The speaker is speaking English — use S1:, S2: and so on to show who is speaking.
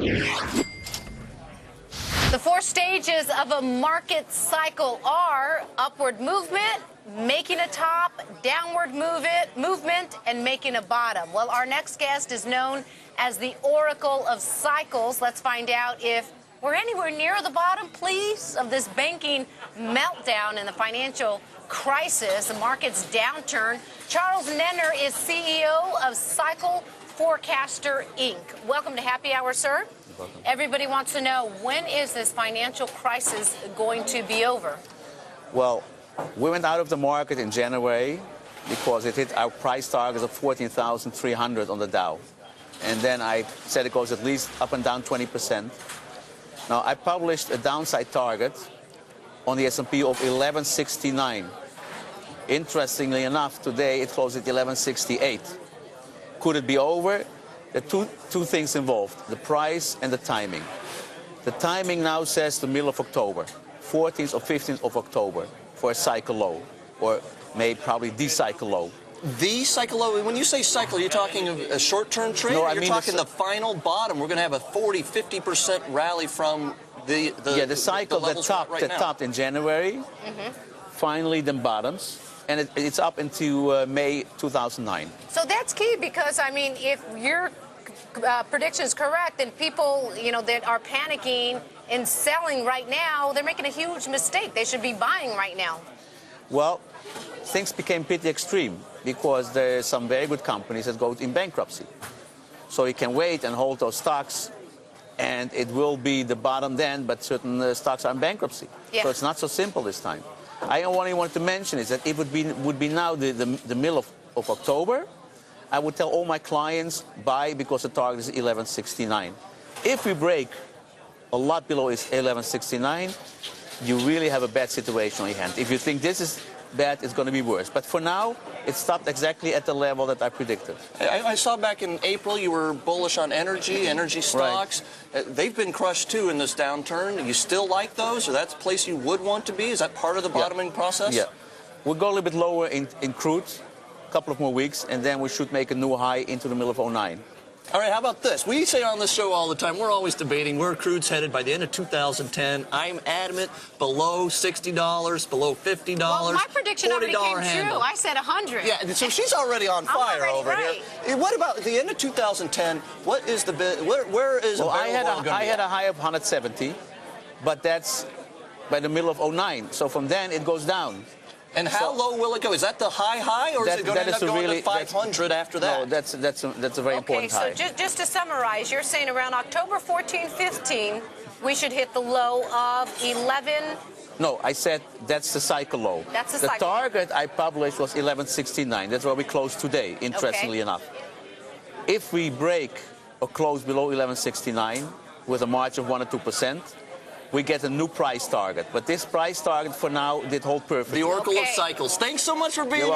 S1: The four stages of a market cycle are upward movement, making a top, downward movement, and making a bottom. Well, our next guest is known as the Oracle of Cycles. Let's find out if we're anywhere near the bottom, please, of this banking meltdown and the financial crisis, the market's downturn. Charles Nenner is CEO of Cycle Forecaster, Inc. Welcome to Happy Hour, sir. Welcome. Everybody wants to know, when is this financial crisis going to be over?
S2: Well, we went out of the market in January because it hit our price targets of 14,300 on the Dow. And then I said it goes at least up and down 20%. Now, I published a downside target on the S&P of 1169. Interestingly enough, today it closed at 1168. Could it be over? There are two things involved, the price and the timing. The timing now says the middle of October, 14th or 15th of October, for a cycle low, or probably the cycle low.
S3: The cycle low, when you say cycle, you're talking a short-term trade?
S2: No,
S3: you're talking the final bottom. We're going to have a 40-50% rally from the
S2: cycle that topped in January, finally then bottoms. And it's up into May 2009.
S1: So that's key because, I mean, if your prediction is correct and people, that are panicking and selling right now, they're making a huge mistake. They should be buying right now.
S2: Well, things became pretty extreme because there are some very good companies that go in bankruptcy. So you can wait and hold those stocks, and it will be the bottom then, but certain stocks are in bankruptcy. Yeah. So it's not so simple this time. I only wanted to mention is that if it would be now the middle of October, I would tell all my clients buy because the target is 1169. If we break a lot below 1169, you really have a bad situation on your hand. If you think this is bad, it's going to be worse. But for now, it stopped exactly at the level that I predicted.
S3: I saw back in April you were bullish on energy stocks. Right. They've been crushed too in this downturn. You still like those, or that's a place you would want to be? Is that part of the bottoming process?
S2: Yeah. We'll go a little bit lower in crude, a couple of more weeks, and then we should make a new high into the middle of 2009.
S3: All right, how about this? We say on this show all the time, we're always debating where crude's headed by the end of 2010. I'm adamant below $60, below $50.
S1: Well, my prediction already came
S3: handle.
S1: true. I said 100.
S3: Yeah, so she's already on fire over here. What about at the end of 2010? What is the where is
S2: well,
S3: a barrel of oil
S2: I had a high of 170, but that's by the middle of 2009. So from then it goes down.
S3: And how low will it go? Is that the high, or is it going to end up going to 500 after that?
S2: No, that's a very important high.
S1: Okay, so just to summarize, you're saying around October 14, 15, we should hit the low of 11.
S2: No, I said that's the cycle low.
S1: That's the cycle.
S2: The target I published was 1169. That's where we closed today, interestingly enough. If we break or close below 1169 with a margin of 1 or 2%, we get a new price target. But this price target for now did hold perfectly.
S3: The Oracle of Cycles. Thanks so much for being here.